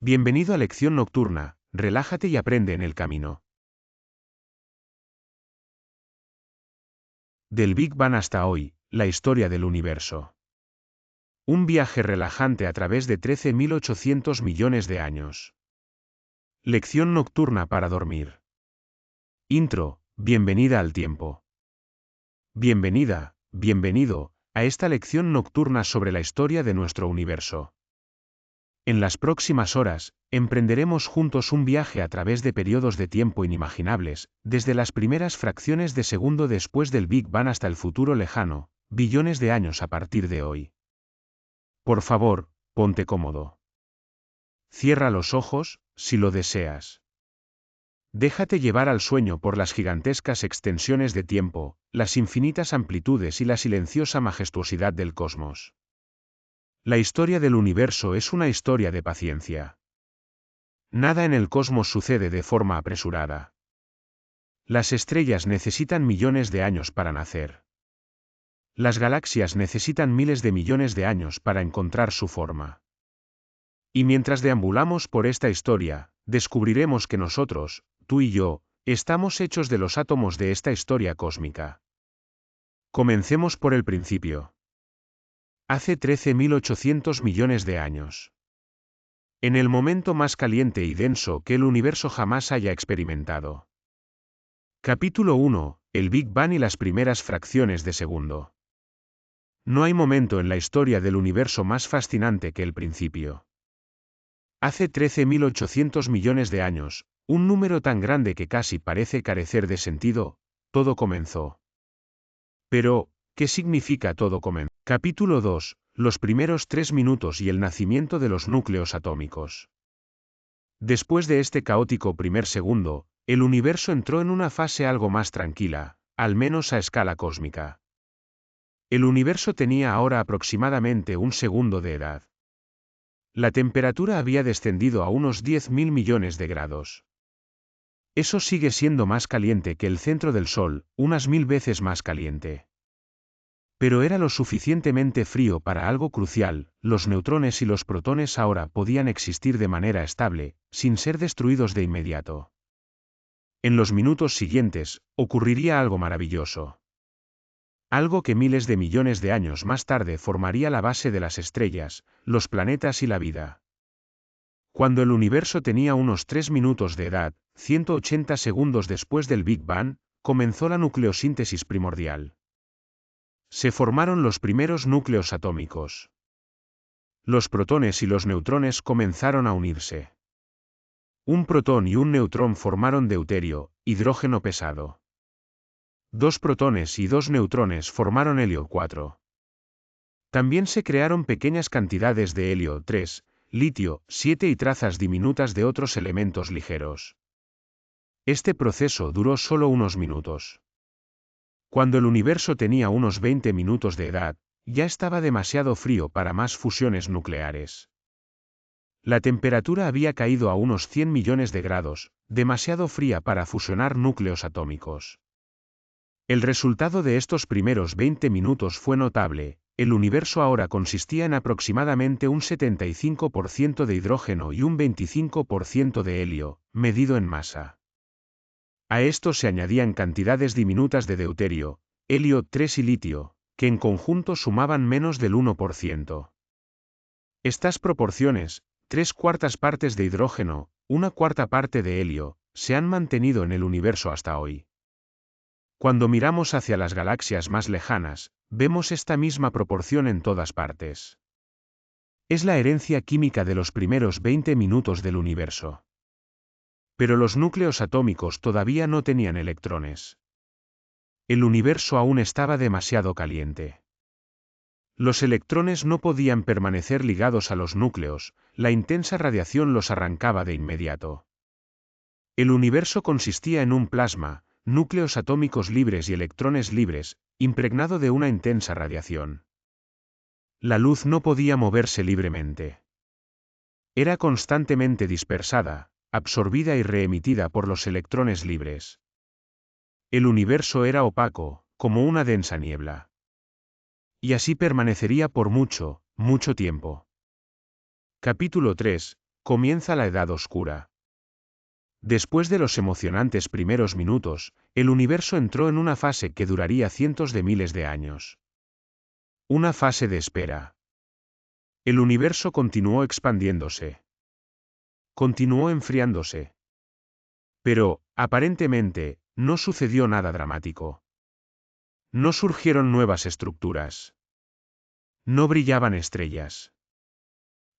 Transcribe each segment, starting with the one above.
Bienvenido a Lección Nocturna, relájate y aprende en el camino. Del Big Bang hasta hoy, la historia del universo. Un viaje relajante a través de 13.800 millones de años. Lección nocturna para dormir. Intro, bienvenida al tiempo. Bienvenida, bienvenido, a esta lección nocturna sobre la historia de nuestro universo. En las próximas horas, emprenderemos juntos un viaje a través de periodos de tiempo inimaginables, desde las primeras fracciones de segundo después del Big Bang hasta el futuro lejano, billones de años a partir de hoy. Por favor, ponte cómodo. Cierra los ojos, si lo deseas. Déjate llevar al sueño por las gigantescas extensiones de tiempo, las infinitas amplitudes y la silenciosa majestuosidad del cosmos. La historia del universo es una historia de paciencia. Nada en el cosmos sucede de forma apresurada. Las estrellas necesitan millones de años para nacer. Las galaxias necesitan miles de millones de años para encontrar su forma. Y mientras deambulamos por esta historia, descubriremos que nosotros, tú y yo, estamos hechos de los átomos de esta historia cósmica. Comencemos por el principio. Hace 13.800 millones de años. En el momento más caliente y denso que el universo jamás haya experimentado. Capítulo 1. El Big Bang y las primeras fracciones de segundo. No hay momento en la historia del universo más fascinante que el principio. Hace 13.800 millones de años, un número tan grande que casi parece carecer de sentido, todo comenzó. Pero, ¿qué significa todo comenzó? Capítulo 2. Los primeros 3 minutos y el nacimiento de los núcleos atómicos. Después de este caótico primer segundo, el universo entró en una fase algo más tranquila, al menos a escala cósmica. El universo tenía ahora aproximadamente un segundo de edad. La temperatura había descendido a unos 10.000 millones de grados. Eso sigue siendo más caliente que el centro del Sol, unas 1000 veces más caliente. Pero era lo suficientemente frío para algo crucial: los neutrones y los protones ahora podían existir de manera estable, sin ser destruidos de inmediato. En los minutos siguientes, ocurriría algo maravilloso. Algo que miles de millones de años más tarde formaría la base de las estrellas, los planetas y la vida. Cuando el universo tenía unos 3 minutos de edad, 180 segundos después del Big Bang, comenzó la nucleosíntesis primordial. Se formaron los primeros núcleos atómicos. Los protones y los neutrones comenzaron a unirse. Un protón y un neutrón formaron deuterio, hidrógeno pesado. 2 protones y 2 neutrones formaron helio 4. También se crearon pequeñas cantidades de helio 3, litio 7 y trazas diminutas de otros elementos ligeros. Este proceso duró solo unos minutos. Cuando el universo tenía unos 20 minutos de edad, ya estaba demasiado frío para más fusiones nucleares. La temperatura había caído a unos 100 millones de grados, demasiado fría para fusionar núcleos atómicos. El resultado de estos primeros 20 minutos fue notable: el universo ahora consistía en aproximadamente un 75% de hidrógeno y un 25% de helio, medido en masa. A esto se añadían cantidades diminutas de deuterio, helio 3 y litio, que en conjunto sumaban menos del 1%. Estas proporciones, 3/4 partes de hidrógeno, 1/4 parte de helio, se han mantenido en el universo hasta hoy. Cuando miramos hacia las galaxias más lejanas, vemos esta misma proporción en todas partes. Es la herencia química de los primeros 20 minutos del universo. Pero los núcleos atómicos todavía no tenían electrones. El universo aún estaba demasiado caliente. Los electrones no podían permanecer ligados a los núcleos, la intensa radiación los arrancaba de inmediato. El universo consistía en un plasma, núcleos atómicos libres y electrones libres, impregnado de una intensa radiación. La luz no podía moverse libremente. Era constantemente dispersada, absorbida y reemitida por los electrones libres. El universo era opaco, como una densa niebla. Y así permanecería por mucho, mucho tiempo. Capítulo 3. comienza la Edad Oscura. Después de los emocionantes primeros minutos, el universo entró en una fase que duraría cientos de miles de años. Una fase de espera. El universo continuó expandiéndose. Continuó enfriándose. Pero, aparentemente, no sucedió nada dramático. No surgieron nuevas estructuras. No brillaban estrellas.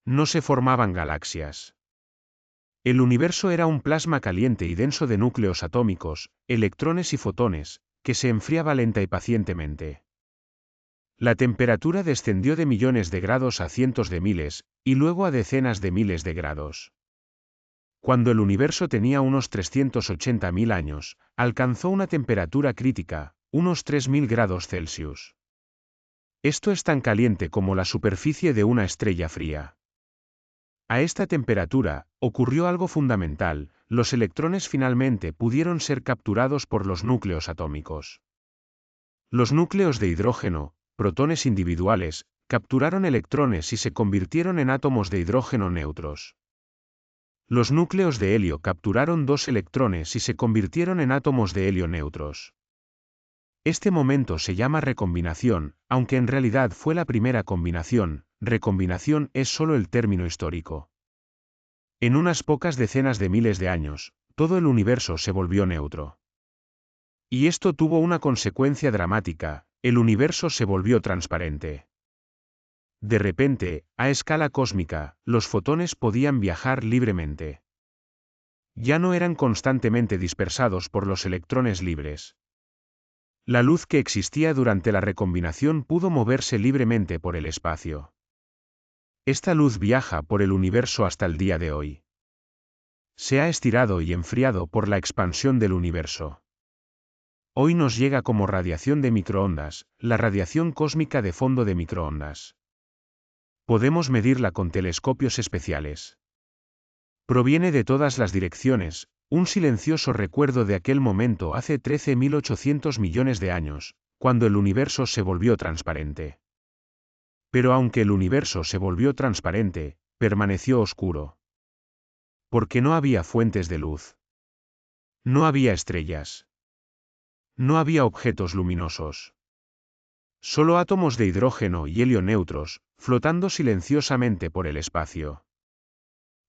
No se formaban galaxias. El universo era un plasma caliente y denso de núcleos atómicos, electrones y fotones, que se enfriaba lenta y pacientemente. La temperatura descendió de millones de grados a cientos de miles, y luego a decenas de miles de grados. Cuando el universo tenía unos 380.000 años, alcanzó una temperatura crítica, unos 3.000 grados Celsius. Esto es tan caliente como la superficie de una estrella fría. A esta temperatura, ocurrió algo fundamental: los electrones finalmente pudieron ser capturados por los núcleos atómicos. Los núcleos de hidrógeno, protones individuales, capturaron electrones y se convirtieron en átomos de hidrógeno neutros. Los núcleos de helio capturaron 2 electrones y se convirtieron en átomos de helio neutros. Este momento se llama recombinación, aunque en realidad fue la primera combinación. Recombinación es solo el término histórico. En unas pocas decenas de miles de años, todo el universo se volvió neutro. Y esto tuvo una consecuencia dramática: el universo se volvió transparente. De repente, a escala cósmica, los fotones podían viajar libremente. Ya no eran constantemente dispersados por los electrones libres. La luz que existía durante la recombinación pudo moverse libremente por el espacio. Esta luz viaja por el universo hasta el día de hoy. Se ha estirado y enfriado por la expansión del universo. Hoy nos llega como radiación de microondas, la radiación cósmica de fondo de microondas. Podemos medirla con telescopios especiales. Proviene de todas las direcciones, un silencioso recuerdo de aquel momento hace 13.800 millones de años, cuando el universo se volvió transparente. Pero aunque el universo se volvió transparente, permaneció oscuro. Porque no había fuentes de luz. No había estrellas. No había objetos luminosos. Solo átomos de hidrógeno y helio neutros, flotando silenciosamente por el espacio.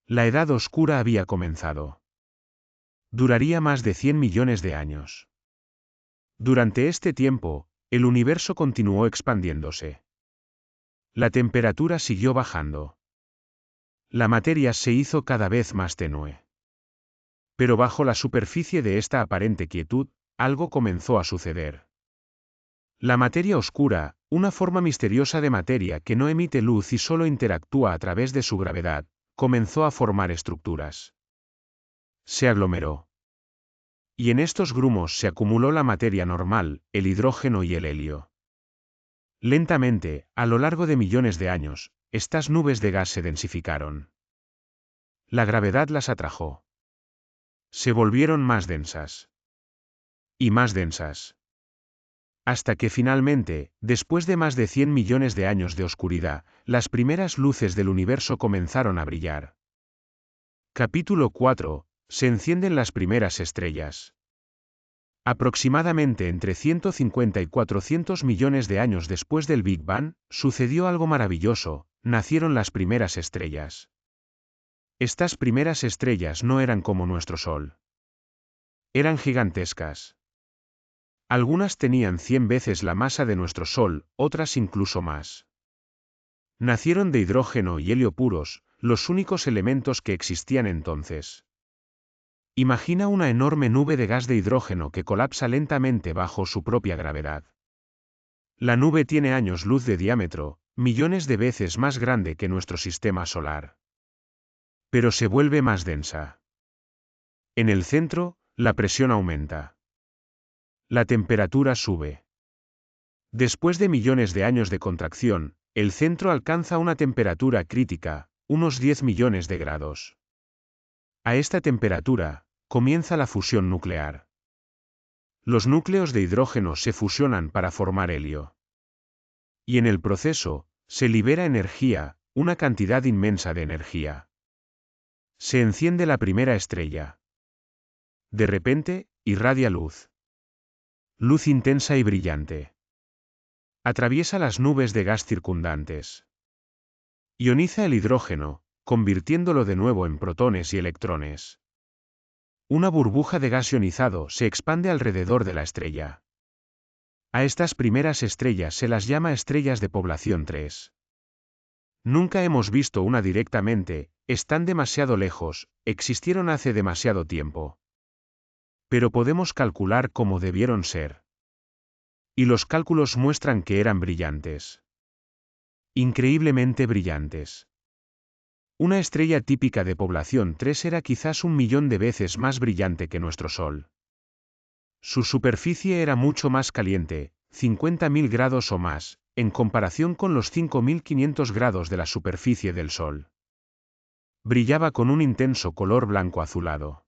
La Edad Oscura había comenzado. Duraría más de 100 millones de años. Durante este tiempo, el universo continuó expandiéndose. La temperatura siguió bajando. La materia se hizo cada vez más tenue. Pero bajo la superficie de esta aparente quietud, algo comenzó a suceder. La materia oscura, una forma misteriosa de materia que no emite luz y solo interactúa a través de su gravedad, comenzó a formar estructuras. Se aglomeró. Y en estos grumos se acumuló la materia normal, el hidrógeno y el helio. Lentamente, a lo largo de millones de años, estas nubes de gas se densificaron. La gravedad las atrajo. Se volvieron más densas. Y más densas. Hasta que finalmente, después de más de 100 millones de años de oscuridad, las primeras luces del universo comenzaron a brillar. Capítulo 4. Se encienden las primeras estrellas. Aproximadamente entre 150 y 400 millones de años después del Big Bang, sucedió algo maravilloso: nacieron las primeras estrellas. Estas primeras estrellas no eran como nuestro Sol. Eran gigantescas. Algunas tenían 100 veces la masa de nuestro Sol, otras incluso más. Nacieron de hidrógeno y helio puros, los únicos elementos que existían entonces. Imagina una enorme nube de gas de hidrógeno que colapsa lentamente bajo su propia gravedad. La nube tiene años luz de diámetro, millones de veces más grande que nuestro sistema solar. Pero se vuelve más densa. En el centro, la presión aumenta. La temperatura sube. Después de millones de años de contracción, el centro alcanza una temperatura crítica, unos 10 millones de grados. A esta temperatura, comienza la fusión nuclear. Los núcleos de hidrógeno se fusionan para formar helio. Y en el proceso, se libera energía, una cantidad inmensa de energía. Se enciende la primera estrella. De repente, irradia luz. Luz intensa y brillante. Atraviesa las nubes de gas circundantes. Ioniza el hidrógeno, convirtiéndolo de nuevo en protones y electrones. Una burbuja de gas ionizado se expande alrededor de la estrella. A estas primeras estrellas se las llama estrellas de población 3. Nunca hemos visto una directamente, están demasiado lejos, existieron hace demasiado tiempo. Pero podemos calcular cómo debieron ser. Y los cálculos muestran que eran brillantes. Increíblemente brillantes. Una estrella típica de población 3 era quizás 1.000.000 de veces más brillante que nuestro Sol. Su superficie era mucho más caliente, 50.000 grados o más, en comparación con los 5.500 grados de la superficie del Sol. Brillaba con un intenso color blanco azulado.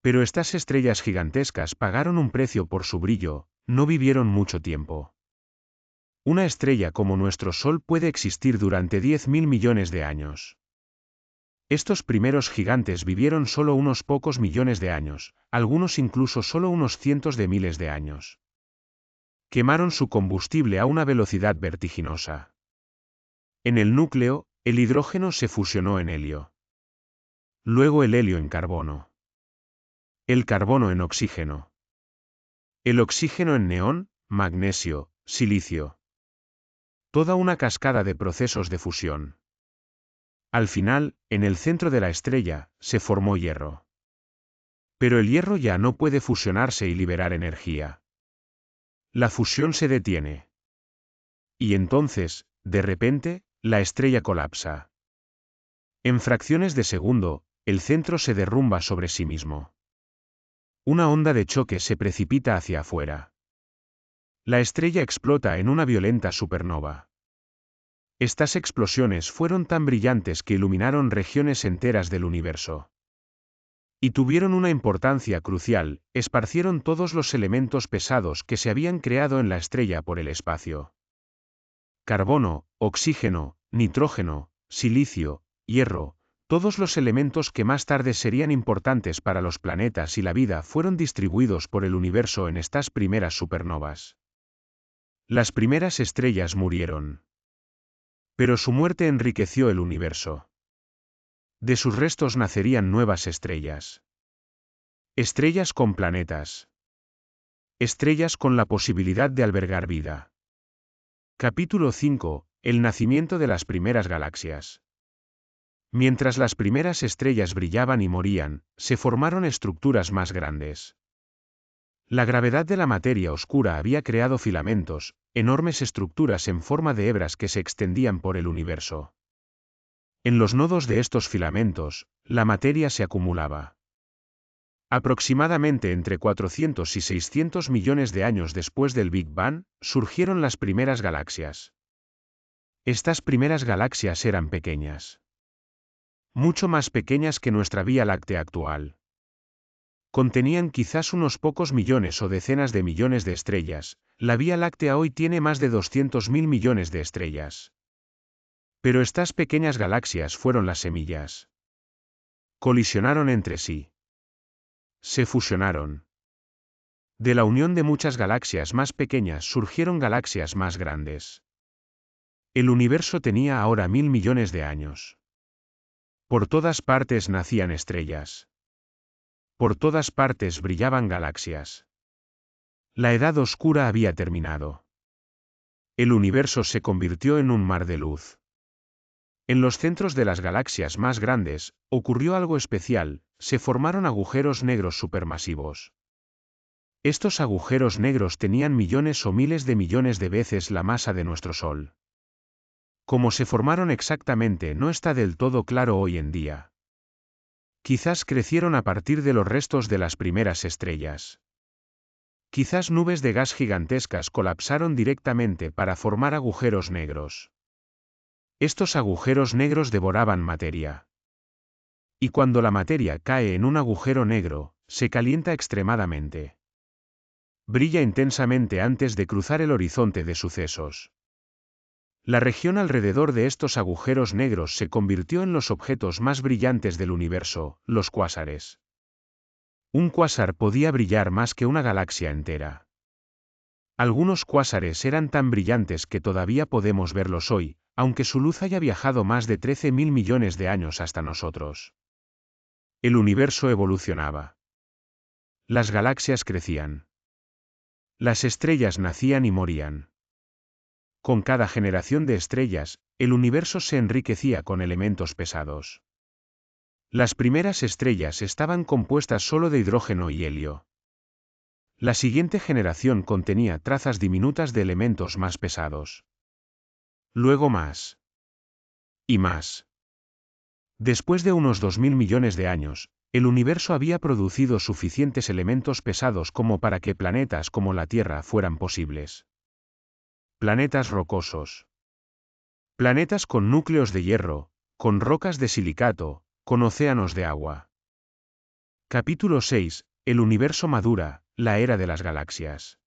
Pero estas estrellas gigantescas pagaron un precio por su brillo, no vivieron mucho tiempo. Una estrella como nuestro Sol puede existir durante 10.000 millones de años. Estos primeros gigantes vivieron solo unos pocos millones de años, algunos incluso solo unos cientos de miles de años. Quemaron su combustible a una velocidad vertiginosa. En el núcleo, el hidrógeno se fusionó en helio. Luego el helio en carbono. El carbono en oxígeno. El oxígeno en neón, magnesio, silicio. Toda una cascada de procesos de fusión. Al final, en el centro de la estrella, se formó hierro. Pero el hierro ya no puede fusionarse y liberar energía. La fusión se detiene. Y entonces, de repente, la estrella colapsa. En fracciones de segundo, el centro se derrumba sobre sí mismo. Una onda de choque se precipita hacia afuera. La estrella explota en una violenta supernova. Estas explosiones fueron tan brillantes que iluminaron regiones enteras del universo. Y tuvieron una importancia crucial, esparcieron todos los elementos pesados que se habían creado en la estrella por el espacio. Carbono, oxígeno, nitrógeno, silicio, hierro, todos los elementos que más tarde serían importantes para los planetas y la vida fueron distribuidos por el universo en estas primeras supernovas. Las primeras estrellas murieron. Pero su muerte enriqueció el universo. De sus restos nacerían nuevas estrellas. Estrellas con planetas. Estrellas con la posibilidad de albergar vida. Capítulo 5. El nacimiento de las primeras galaxias. Mientras las primeras estrellas brillaban y morían, se formaron estructuras más grandes. La gravedad de la materia oscura había creado filamentos, enormes estructuras en forma de hebras que se extendían por el universo. En los nodos de estos filamentos, la materia se acumulaba. Aproximadamente entre 400 y 600 millones de años después del Big Bang, surgieron las primeras galaxias. Estas primeras galaxias eran pequeñas. Mucho más pequeñas que nuestra Vía Láctea actual. Contenían quizás unos pocos millones o decenas de millones de estrellas, la Vía Láctea hoy tiene más de 200.000 millones de estrellas. Pero estas pequeñas galaxias fueron las semillas. Colisionaron entre sí. Se fusionaron. De la unión de muchas galaxias más pequeñas surgieron galaxias más grandes. El universo tenía ahora 1.000 millones de años. Por todas partes nacían estrellas. Por todas partes brillaban galaxias. La edad oscura había terminado. El universo se convirtió en un mar de luz. En los centros de las galaxias más grandes, ocurrió algo especial, se formaron agujeros negros supermasivos. Estos agujeros negros tenían millones o miles de millones de veces la masa de nuestro Sol. Cómo se formaron exactamente no está del todo claro hoy en día. Quizás crecieron a partir de los restos de las primeras estrellas. Quizás nubes de gas gigantescas colapsaron directamente para formar agujeros negros. Estos agujeros negros devoraban materia. Y cuando la materia cae en un agujero negro, se calienta extremadamente. Brilla intensamente antes de cruzar el horizonte de sucesos. La región alrededor de estos agujeros negros se convirtió en los objetos más brillantes del universo, los cuásares. Un cuásar podía brillar más que una galaxia entera. Algunos cuásares eran tan brillantes que todavía podemos verlos hoy, aunque su luz haya viajado más de 13.000 millones de años hasta nosotros. El universo evolucionaba. Las galaxias crecían. Las estrellas nacían y morían. Con cada generación de estrellas, el universo se enriquecía con elementos pesados. Las primeras estrellas estaban compuestas solo de hidrógeno y helio. La siguiente generación contenía trazas diminutas de elementos más pesados. Luego más. Y más. Después de unos 2.000 millones de años, el universo había producido suficientes elementos pesados como para que planetas como la Tierra fueran posibles. Planetas rocosos. Planetas con núcleos de hierro, con rocas de silicato, con océanos de agua. Capítulo 6. El universo madura, la era de las galaxias.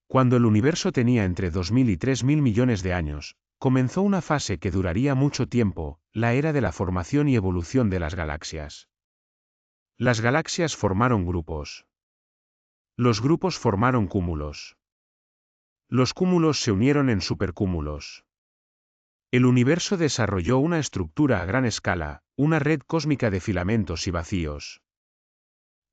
Cuando el universo tenía entre 2.000 y 3.000 millones de años, comenzó una fase que duraría mucho tiempo, la era de la formación y evolución de las galaxias. Las galaxias formaron grupos. Los grupos formaron cúmulos. Los cúmulos se unieron en supercúmulos. El universo desarrolló una estructura a gran escala, una red cósmica de filamentos y vacíos.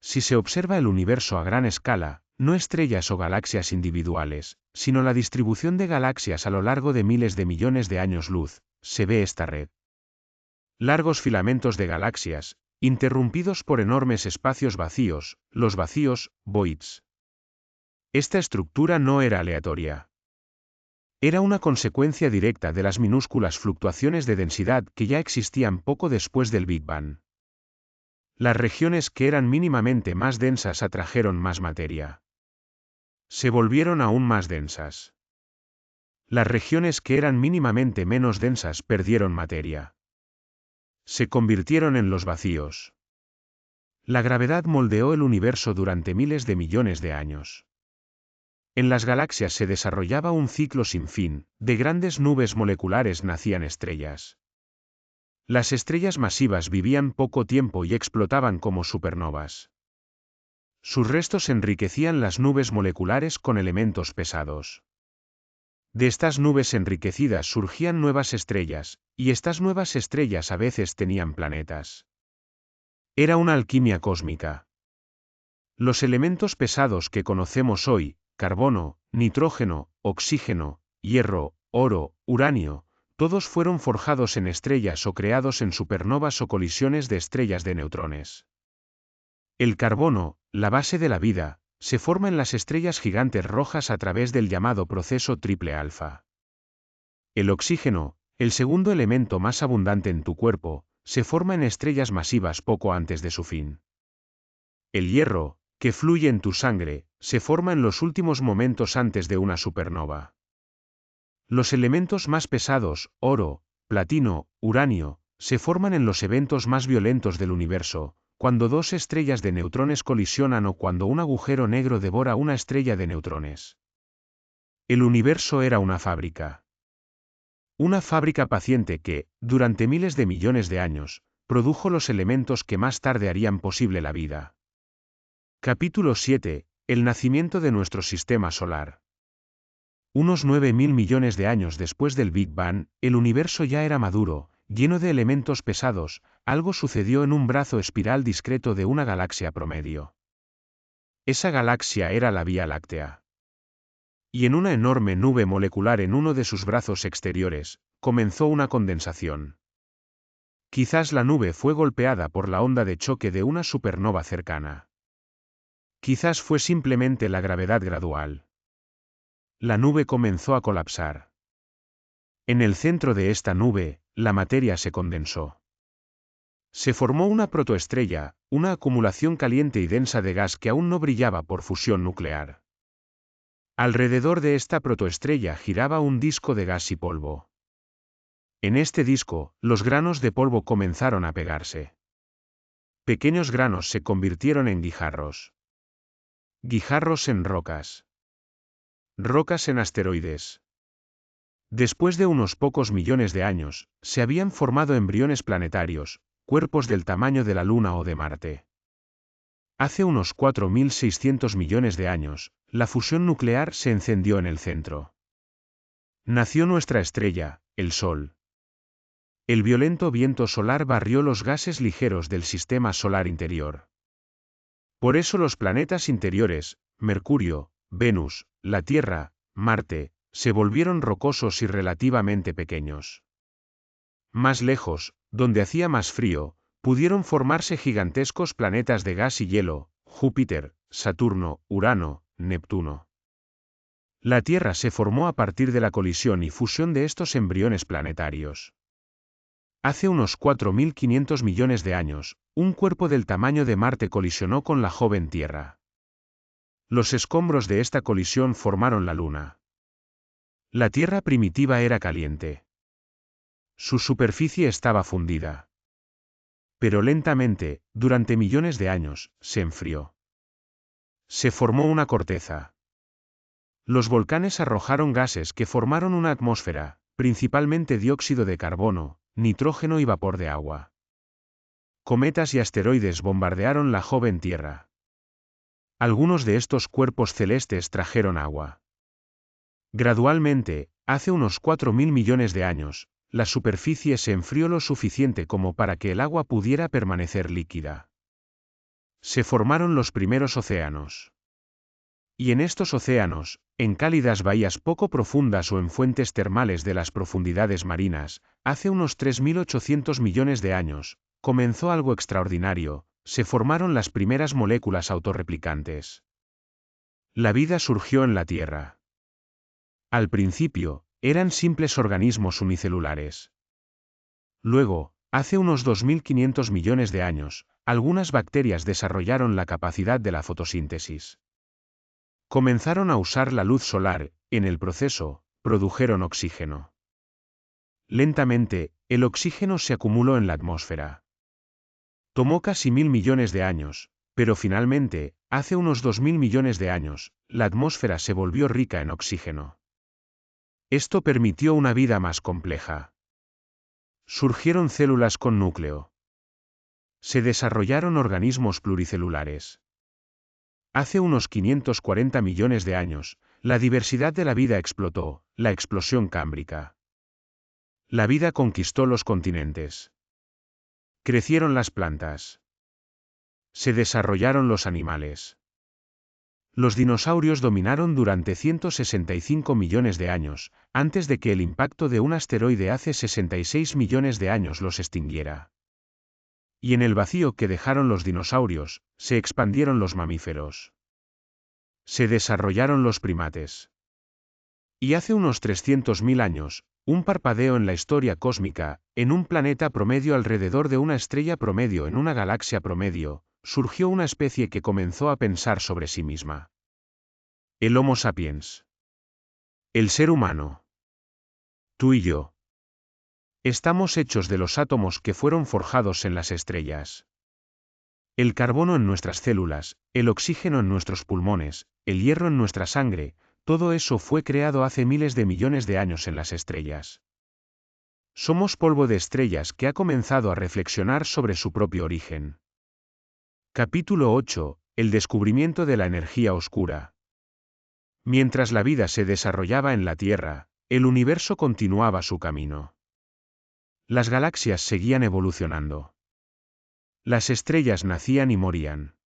Si se observa el universo a gran escala, no estrellas o galaxias individuales, sino la distribución de galaxias a lo largo de miles de millones de años luz, se ve esta red. Largos filamentos de galaxias, interrumpidos por enormes espacios vacíos, los vacíos, voids. Esta estructura no era aleatoria. Era una consecuencia directa de las minúsculas fluctuaciones de densidad que ya existían poco después del Big Bang. Las regiones que eran mínimamente más densas atrajeron más materia. Se volvieron aún más densas. Las regiones que eran mínimamente menos densas perdieron materia. Se convirtieron en los vacíos. La gravedad moldeó el universo durante miles de millones de años. En las galaxias se desarrollaba un ciclo sin fin, de grandes nubes moleculares nacían estrellas. Las estrellas masivas vivían poco tiempo y explotaban como supernovas. Sus restos enriquecían las nubes moleculares con elementos pesados. De estas nubes enriquecidas surgían nuevas estrellas, y estas nuevas estrellas a veces tenían planetas. Era una alquimia cósmica. Los elementos pesados que conocemos hoy, carbono, nitrógeno, oxígeno, hierro, oro, uranio, todos fueron forjados en estrellas o creados en supernovas o colisiones de estrellas de neutrones. El carbono, la base de la vida, se forma en las estrellas gigantes rojas a través del llamado proceso triple alfa. El oxígeno, el segundo elemento más abundante en tu cuerpo, se forma en estrellas masivas poco antes de su fin. El hierro, que fluye en tu sangre, se forma en los últimos momentos antes de una supernova. Los elementos más pesados, oro, platino, uranio, se forman en los eventos más violentos del universo, cuando dos estrellas de neutrones colisionan o cuando un agujero negro devora una estrella de neutrones. El universo era una fábrica. Una fábrica paciente que, durante miles de millones de años, produjo los elementos que más tarde harían posible la vida. Capítulo 7. El nacimiento de nuestro sistema solar. Unos 9.000 millones de años después del Big Bang, el universo ya era maduro, lleno de elementos pesados. Algo sucedió en un brazo espiral discreto de una galaxia promedio. Esa galaxia era la Vía Láctea. Y en una enorme nube molecular en uno de sus brazos exteriores, comenzó una condensación. Quizás la nube fue golpeada por la onda de choque de una supernova cercana. Quizás fue simplemente la gravedad gradual. La nube comenzó a colapsar. En el centro de esta nube, la materia se condensó. Se formó una protoestrella, una acumulación caliente y densa de gas que aún no brillaba por fusión nuclear. Alrededor de esta protoestrella giraba un disco de gas y polvo. En este disco, los granos de polvo comenzaron a pegarse. Pequeños granos se convirtieron en guijarros. Guijarros en rocas. Rocas en asteroides. Después de unos pocos millones de años, se habían formado embriones planetarios, cuerpos del tamaño de la Luna o de Marte. Hace unos 4.600 millones de años, la fusión nuclear se encendió en el centro. Nació nuestra estrella, el Sol. El violento viento solar barrió los gases ligeros del sistema solar interior. Por eso los planetas interiores, Mercurio, Venus, la Tierra, Marte, se volvieron rocosos y relativamente pequeños. Más lejos, donde hacía más frío, pudieron formarse gigantescos planetas de gas y hielo, Júpiter, Saturno, Urano, Neptuno. La Tierra se formó a partir de la colisión y fusión de estos embriones planetarios. Hace unos 4.500 millones de años, un cuerpo del tamaño de Marte colisionó con la joven Tierra. Los escombros de esta colisión formaron la Luna. La Tierra primitiva era caliente. Su superficie estaba fundida. Pero lentamente, durante millones de años, se enfrió. Se formó una corteza. Los volcanes arrojaron gases que formaron una atmósfera, principalmente dióxido de carbono, nitrógeno y vapor de agua. Cometas y asteroides bombardearon la joven Tierra. Algunos de estos cuerpos celestes trajeron agua. Gradualmente, hace unos 4.000 millones de años, la superficie se enfrió lo suficiente como para que el agua pudiera permanecer líquida. Se formaron los primeros océanos. Y en estos océanos, en cálidas bahías poco profundas o en fuentes termales de las profundidades marinas, hace unos 3.800 millones de años, comenzó algo extraordinario, se formaron las primeras moléculas autorreplicantes. La vida surgió en la Tierra. Al principio, eran simples organismos unicelulares. Luego, hace unos 2.500 millones de años, algunas bacterias desarrollaron la capacidad de la fotosíntesis. Comenzaron a usar la luz solar, en el proceso, produjeron oxígeno. Lentamente, el oxígeno se acumuló en la atmósfera. Tomó casi 1.000 millones de años, pero finalmente, hace unos 2.000 millones de años, la atmósfera se volvió rica en oxígeno. Esto permitió una vida más compleja. Surgieron células con núcleo. Se desarrollaron organismos pluricelulares. Hace unos 540 millones de años, la diversidad de la vida explotó, la explosión cámbrica. La vida conquistó los continentes. Crecieron las plantas. Se desarrollaron los animales. Los dinosaurios dominaron durante 165 millones de años, antes de que el impacto de un asteroide hace 66 millones de años los extinguiera. Y en el vacío que dejaron los dinosaurios, se expandieron los mamíferos. Se desarrollaron los primates. Y hace unos 300.000 años, un parpadeo en la historia cósmica, en un planeta promedio alrededor de una estrella promedio en una galaxia promedio, surgió una especie que comenzó a pensar sobre sí misma. El Homo sapiens. El ser humano. Tú y yo. Estamos hechos de los átomos que fueron forjados en las estrellas. El carbono en nuestras células, el oxígeno en nuestros pulmones, el hierro en nuestra sangre, todo eso fue creado hace miles de millones de años en las estrellas. Somos polvo de estrellas que ha comenzado a reflexionar sobre su propio origen. Capítulo 8. El descubrimiento de la energía oscura. Mientras la vida se desarrollaba en la Tierra, el universo continuaba su camino. Las galaxias seguían evolucionando. Las estrellas nacían y morían.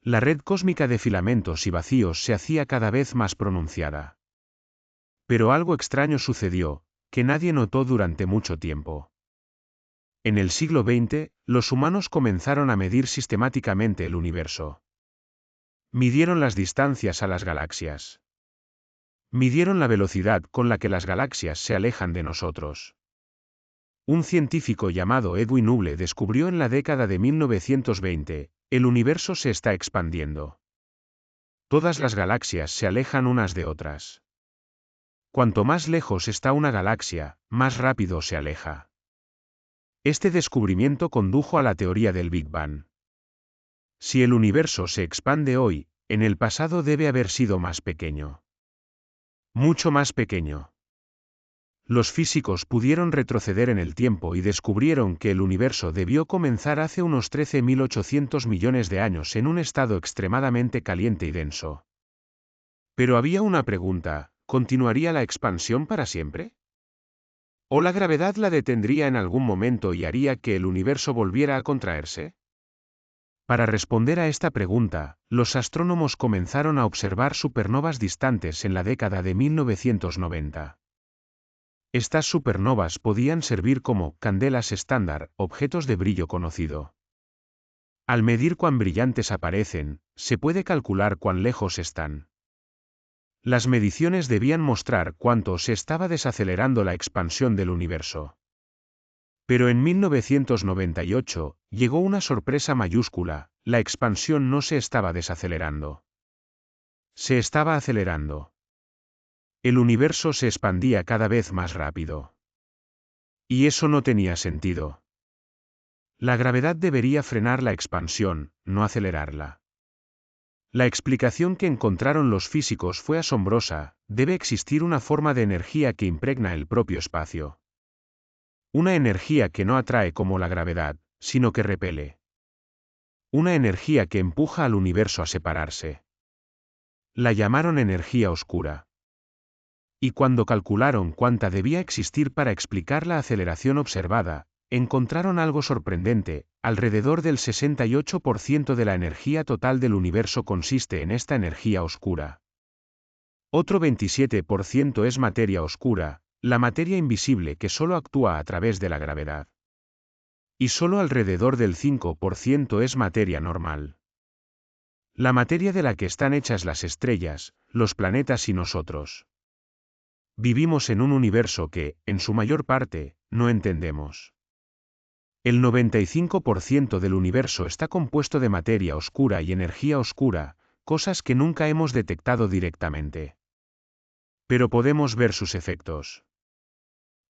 La red cósmica de filamentos y vacíos se hacía cada vez más pronunciada. Pero algo extraño sucedió, que nadie notó durante mucho tiempo. En el siglo XX, los humanos comenzaron a medir sistemáticamente el universo. Midieron las distancias a las galaxias. Midieron la velocidad con la que las galaxias se alejan de nosotros. Un científico llamado Edwin Hubble descubrió en la década de 1920, el universo se está expandiendo. Todas las galaxias se alejan unas de otras. Cuanto más lejos está una galaxia, más rápido se aleja. Este descubrimiento condujo a la teoría del Big Bang. Si el universo se expande hoy, en el pasado debe haber sido más pequeño. Mucho más pequeño. Los físicos pudieron retroceder en el tiempo y descubrieron que el universo debió comenzar hace unos 13.800 millones de años en un estado extremadamente caliente y denso. Pero había una pregunta: ¿continuaría la expansión para siempre? ¿O la gravedad la detendría en algún momento y haría que el universo volviera a contraerse? Para responder a esta pregunta, los astrónomos comenzaron a observar supernovas distantes en la década de 1990. Estas supernovas podían servir como candelas estándar, objetos de brillo conocido. Al medir cuán brillantes aparecen, se puede calcular cuán lejos están. Las mediciones debían mostrar cuánto se estaba desacelerando la expansión del universo. Pero en 1998, llegó una sorpresa mayúscula: la expansión no se estaba desacelerando. Se estaba acelerando. El universo se expandía cada vez más rápido. Y eso no tenía sentido. La gravedad debería frenar la expansión, no acelerarla. La explicación que encontraron los físicos fue asombrosa: debe existir una forma de energía que impregna el propio espacio. Una energía que no atrae como la gravedad, sino que repele. Una energía que empuja al universo a separarse. La llamaron energía oscura. Y cuando calcularon cuánta debía existir para explicar la aceleración observada, encontraron algo sorprendente: alrededor del 68% de la energía total del universo consiste en esta energía oscura. Otro 27% es materia oscura, la materia invisible que solo actúa a través de la gravedad. Y solo alrededor del 5% es materia normal. La materia de la que están hechas las estrellas, los planetas y nosotros. Vivimos en un universo que, en su mayor parte, no entendemos. El 95% del universo está compuesto de materia oscura y energía oscura, cosas que nunca hemos detectado directamente. Pero podemos ver sus efectos.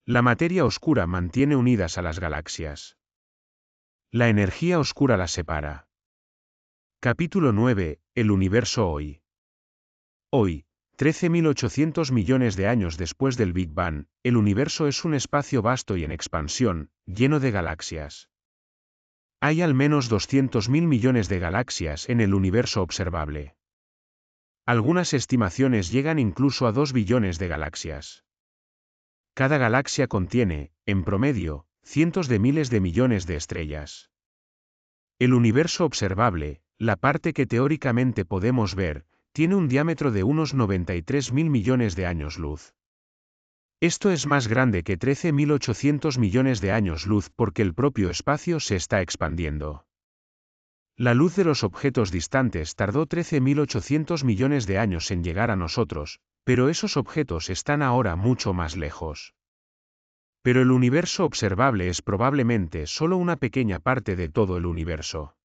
La materia oscura mantiene unidas a las galaxias. La energía oscura las separa. Capítulo 9. El universo hoy. Hoy, 13.800 millones de años después del Big Bang, el universo es un espacio vasto y en expansión, lleno de galaxias. Hay al menos 200.000 millones de galaxias en el universo observable. Algunas estimaciones llegan incluso a 2 billones de galaxias. Cada galaxia contiene, en promedio, cientos de miles de millones de estrellas. El universo observable, la parte que teóricamente podemos ver, tiene un diámetro de unos 93.000 millones de años luz. Esto es más grande que 13.800 millones de años luz porque el propio espacio se está expandiendo. La luz de los objetos distantes tardó 13.800 millones de años en llegar a nosotros, pero esos objetos están ahora mucho más lejos. Pero el universo observable es probablemente solo una pequeña parte de todo el universo.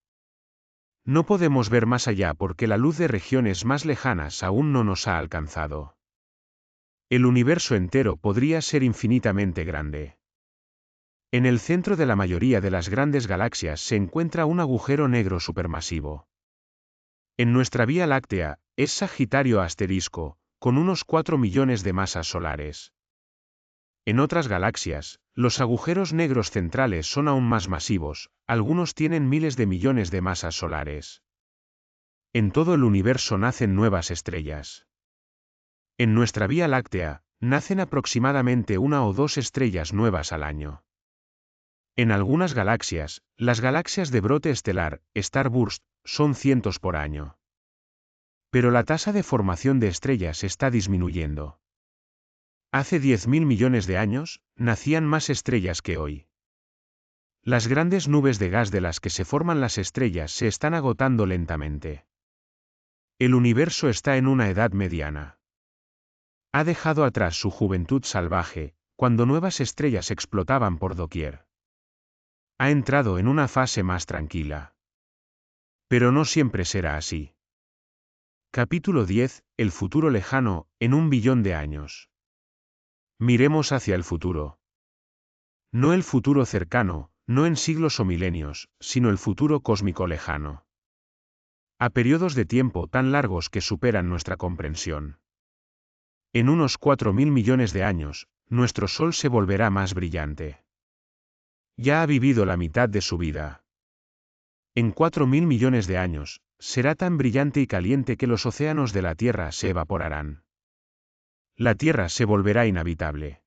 No podemos ver más allá porque la luz de regiones más lejanas aún no nos ha alcanzado. El universo entero podría ser infinitamente grande. En el centro de la mayoría de las grandes galaxias se encuentra un agujero negro supermasivo. En nuestra Vía Láctea, es Sagitario asterisco, con unos 4 millones de masas solares. En otras galaxias, los agujeros negros centrales son aún más masivos, algunos tienen miles de millones de masas solares. En todo el universo nacen nuevas estrellas. En nuestra Vía Láctea, nacen aproximadamente 1 o 2 estrellas nuevas al año. En algunas galaxias, las galaxias de brote estelar, starburst, son cientos por año. Pero la tasa de formación de estrellas está disminuyendo. Hace 10.000 millones de años, nacían más estrellas que hoy. Las grandes nubes de gas de las que se forman las estrellas se están agotando lentamente. El universo está en una edad mediana. Ha dejado atrás su juventud salvaje, cuando nuevas estrellas explotaban por doquier. Ha entrado en una fase más tranquila. Pero no siempre será así. Capítulo 10. El futuro lejano, en 1 billón de años. Miremos hacia el futuro. No el futuro cercano, no en siglos o milenios, sino el futuro cósmico lejano. A periodos de tiempo tan largos que superan nuestra comprensión. En unos 4.000 millones de años, nuestro Sol se volverá más brillante. Ya ha vivido la mitad de su vida. En 4.000 millones de años, será tan brillante y caliente que los océanos de la Tierra se evaporarán. La Tierra se volverá inhabitable.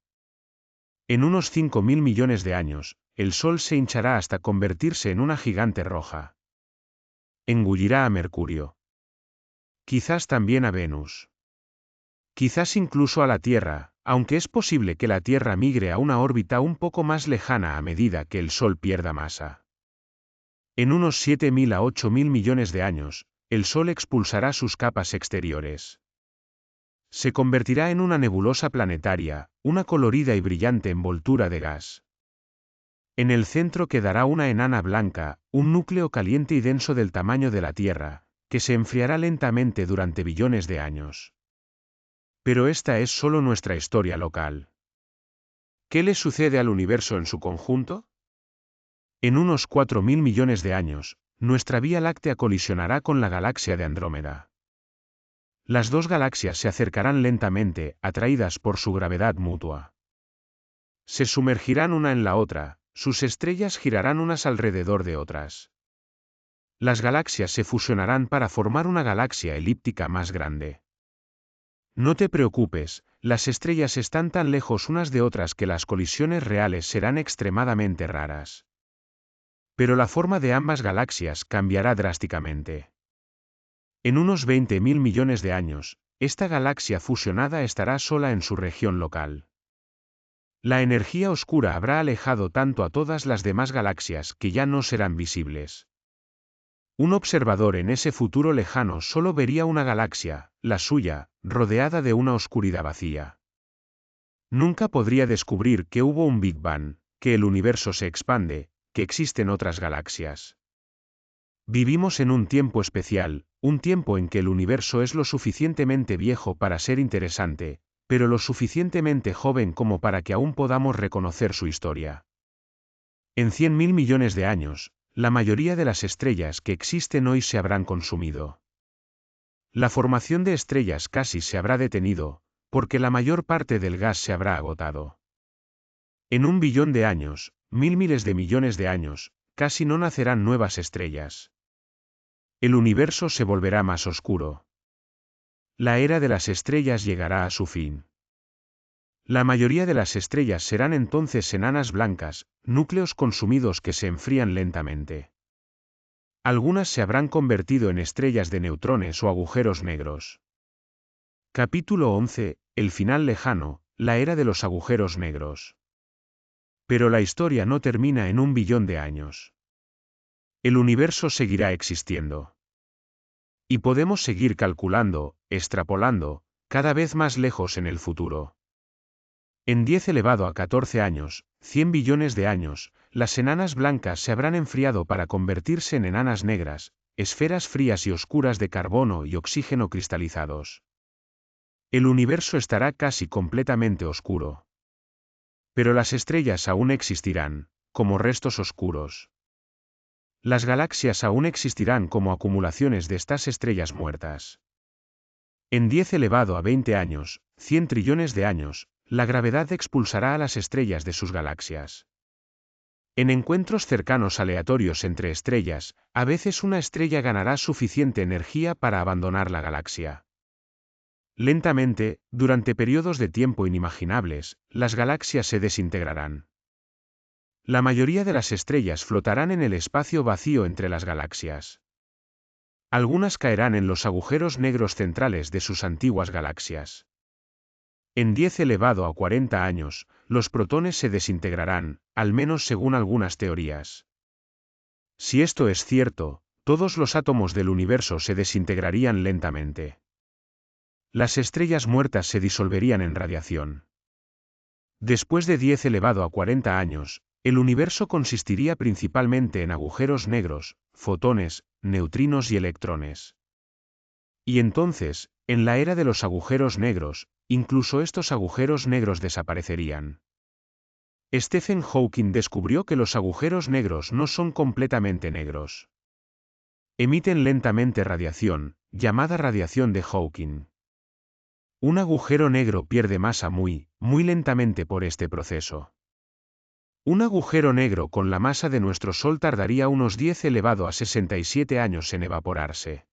En unos 5.000 millones de años, el Sol se hinchará hasta convertirse en una gigante roja. Engullirá a Mercurio. Quizás también a Venus. Quizás incluso a la Tierra, aunque es posible que la Tierra migre a una órbita un poco más lejana a medida que el Sol pierda masa. En unos 7.000 a 8.000 millones de años, el Sol expulsará sus capas exteriores. Se convertirá en una nebulosa planetaria, una colorida y brillante envoltura de gas. En el centro quedará una enana blanca, un núcleo caliente y denso del tamaño de la Tierra, que se enfriará lentamente durante billones de años. Pero esta es solo nuestra historia local. ¿Qué le sucede al universo en su conjunto? En unos 4.000 millones de años, nuestra Vía Láctea colisionará con la galaxia de Andrómeda. Las dos galaxias se acercarán lentamente, atraídas por su gravedad mutua. Se sumergirán una en la otra, sus estrellas girarán unas alrededor de otras. Las galaxias se fusionarán para formar una galaxia elíptica más grande. No te preocupes, las estrellas están tan lejos unas de otras que las colisiones reales serán extremadamente raras. Pero la forma de ambas galaxias cambiará drásticamente. En unos 20.000 millones de años, esta galaxia fusionada estará sola en su región local. La energía oscura habrá alejado tanto a todas las demás galaxias que ya no serán visibles. Un observador en ese futuro lejano solo vería una galaxia, la suya, rodeada de una oscuridad vacía. Nunca podría descubrir que hubo un Big Bang, que el universo se expande, que existen otras galaxias. Vivimos en un tiempo especial, un tiempo en que el universo es lo suficientemente viejo para ser interesante, pero lo suficientemente joven como para que aún podamos reconocer su historia. En 100.000 millones de años, la mayoría de las estrellas que existen hoy se habrán consumido. La formación de estrellas casi se habrá detenido, porque la mayor parte del gas se habrá agotado. En 1 billón de años, miles de millones de años, casi no nacerán nuevas estrellas. El universo se volverá más oscuro. La era de las estrellas llegará a su fin. La mayoría de las estrellas serán entonces enanas blancas, núcleos consumidos que se enfrían lentamente. Algunas se habrán convertido en estrellas de neutrones o agujeros negros. Capítulo 11. El final lejano, la era de los agujeros negros. Pero la historia no termina en 1 billón de años. El universo seguirá existiendo. Y podemos seguir calculando, extrapolando, cada vez más lejos en el futuro. En 10 elevado a 14 años, 100 billones de años, las enanas blancas se habrán enfriado para convertirse en enanas negras, esferas frías y oscuras de carbono y oxígeno cristalizados. El universo estará casi completamente oscuro. Pero las estrellas aún existirán, como restos oscuros. Las galaxias aún existirán como acumulaciones de estas estrellas muertas. En 10 elevado a 20 años, 100 trillones de años, la gravedad expulsará a las estrellas de sus galaxias. En encuentros cercanos aleatorios entre estrellas, a veces una estrella ganará suficiente energía para abandonar la galaxia. Lentamente, durante periodos de tiempo inimaginables, las galaxias se desintegrarán. La mayoría de las estrellas flotarán en el espacio vacío entre las galaxias. Algunas caerán en los agujeros negros centrales de sus antiguas galaxias. En 10 elevado a 40 años, los protones se desintegrarán, al menos según algunas teorías. Si esto es cierto, todos los átomos del universo se desintegrarían lentamente. Las estrellas muertas se disolverían en radiación. Después de 10 elevado a 40 años, el universo consistiría principalmente en agujeros negros, fotones, neutrinos y electrones. Y entonces, en la era de los agujeros negros, incluso estos agujeros negros desaparecerían. Stephen Hawking descubrió que los agujeros negros no son completamente negros. Emiten lentamente radiación, llamada radiación de Hawking. Un agujero negro pierde masa muy lentamente por este proceso. Un agujero negro con la masa de nuestro Sol tardaría unos 10 elevado a 67 años en evaporarse.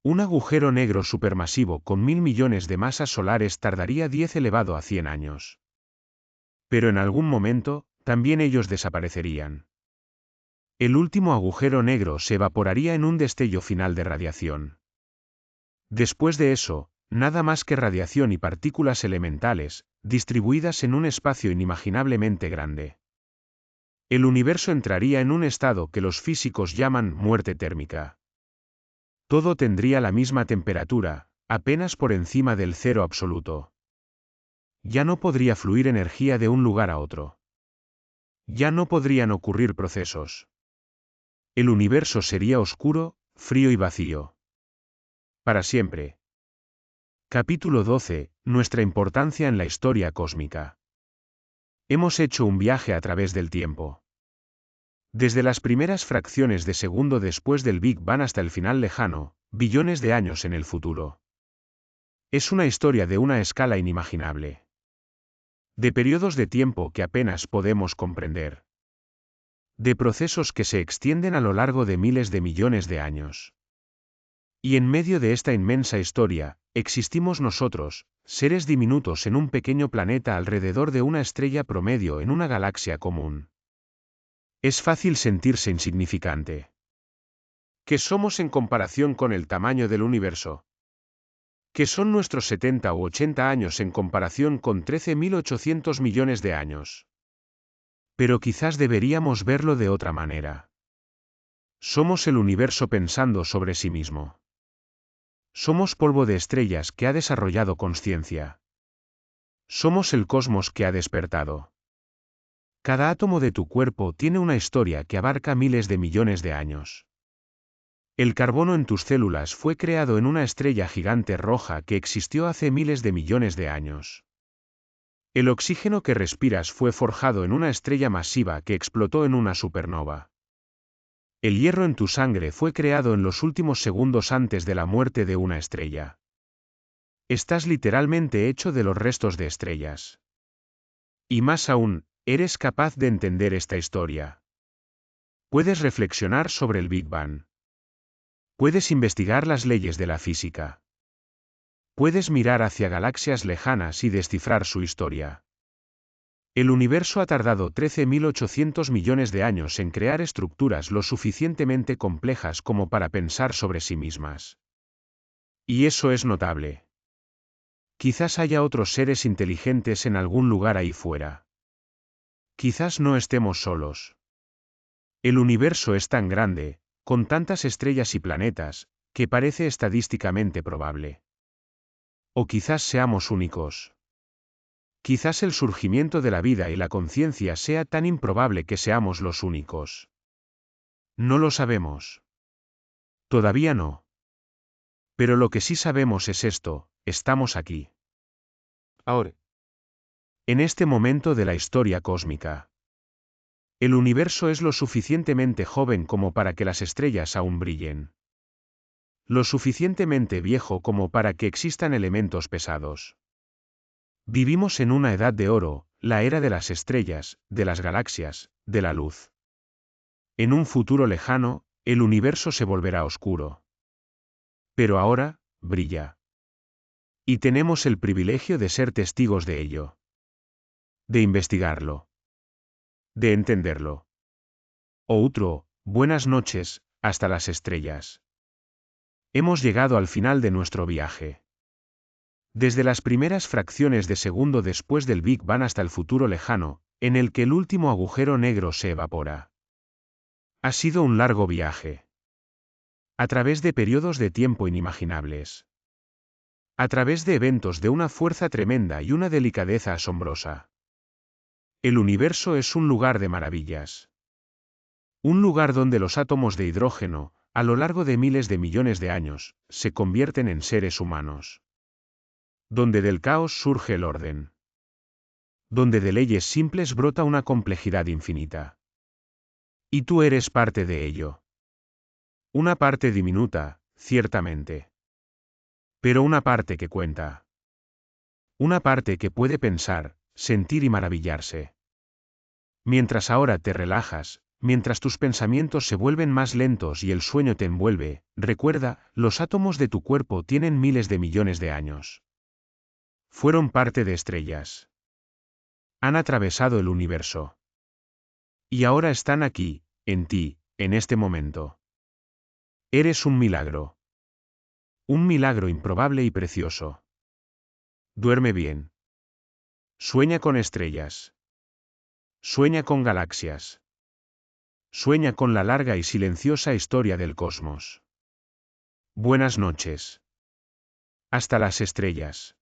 Un agujero negro supermasivo con 1000 millones de masas solares tardaría 10 elevado a 100 años. Pero en algún momento, también ellos desaparecerían. El último agujero negro se evaporaría en un destello final de radiación. Después de eso, nada más que radiación y partículas elementales, distribuidas en un espacio inimaginablemente grande. El universo entraría en un estado que los físicos llaman muerte térmica. Todo tendría la misma temperatura, apenas por encima del cero absoluto. Ya no podría fluir energía de un lugar a otro. Ya no podrían ocurrir procesos. El universo sería oscuro, frío y vacío. Para siempre. Capítulo 12. Nuestra importancia en la historia cósmica. Hemos hecho un viaje a través del tiempo. Desde las primeras fracciones de segundo después del Big Bang hasta el final lejano, billones de años en el futuro. Es una historia de una escala inimaginable. De periodos de tiempo que apenas podemos comprender. De procesos que se extienden a lo largo de miles de millones de años. Y en medio de esta inmensa historia, existimos nosotros, seres diminutos en un pequeño planeta alrededor de una estrella promedio en una galaxia común. Es fácil sentirse insignificante. ¿Qué somos en comparación con el tamaño del universo? ¿Qué son nuestros 70 u 80 años en comparación con 13.800 millones de años? Pero quizás deberíamos verlo de otra manera. Somos el universo pensando sobre sí mismo. Somos polvo de estrellas que ha desarrollado consciencia. Somos el cosmos que ha despertado. Cada átomo de tu cuerpo tiene una historia que abarca miles de millones de años. El carbono en tus células fue creado en una estrella gigante roja que existió hace miles de millones de años. El oxígeno que respiras fue forjado en una estrella masiva que explotó en una supernova. El hierro en tu sangre fue creado en los últimos segundos antes de la muerte de una estrella. Estás literalmente hecho de los restos de estrellas. Y más aún, eres capaz de entender esta historia. Puedes reflexionar sobre el Big Bang. Puedes investigar las leyes de la física. Puedes mirar hacia galaxias lejanas y descifrar su historia. El universo ha tardado 13.800 millones de años en crear estructuras lo suficientemente complejas como para pensar sobre sí mismas. Y eso es notable. Quizás haya otros seres inteligentes en algún lugar ahí fuera. Quizás no estemos solos. El universo es tan grande, con tantas estrellas y planetas, que parece estadísticamente probable. O quizás seamos únicos. Quizás el surgimiento de la vida y la conciencia sea tan improbable que seamos los únicos. No lo sabemos. Todavía no. Pero lo que sí sabemos es esto: estamos aquí. Ahora. En este momento de la historia cósmica. El universo es lo suficientemente joven como para que las estrellas aún brillen. Lo suficientemente viejo como para que existan elementos pesados. Vivimos en una edad de oro, la era de las estrellas, de las galaxias, de la luz. En un futuro lejano, el universo se volverá oscuro. Pero ahora, brilla. Y tenemos el privilegio de ser testigos de ello. De investigarlo. De entenderlo. Outro, buenas noches, hasta las estrellas. Hemos llegado al final de nuestro viaje. Desde las primeras fracciones de segundo después del Big Bang hasta el futuro lejano, en el que el último agujero negro se evapora. Ha sido un largo viaje. A través de periodos de tiempo inimaginables. A través de eventos de una fuerza tremenda y una delicadeza asombrosa. El universo es un lugar de maravillas. Un lugar donde los átomos de hidrógeno, a lo largo de miles de millones de años, se convierten en seres humanos. Donde del caos surge el orden. Donde de leyes simples brota una complejidad infinita. Y tú eres parte de ello. Una parte diminuta, ciertamente. Pero una parte que cuenta. Una parte que puede pensar, sentir y maravillarse. Mientras ahora te relajas, mientras tus pensamientos se vuelven más lentos y el sueño te envuelve, recuerda, los átomos de tu cuerpo tienen miles de millones de años. Fueron parte de estrellas. Han atravesado el universo. Y ahora están aquí, en ti, en este momento. Eres un milagro. Un milagro improbable y precioso. Duerme bien. Sueña con estrellas. Sueña con galaxias. Sueña con la larga y silenciosa historia del cosmos. Buenas noches. Hasta las estrellas.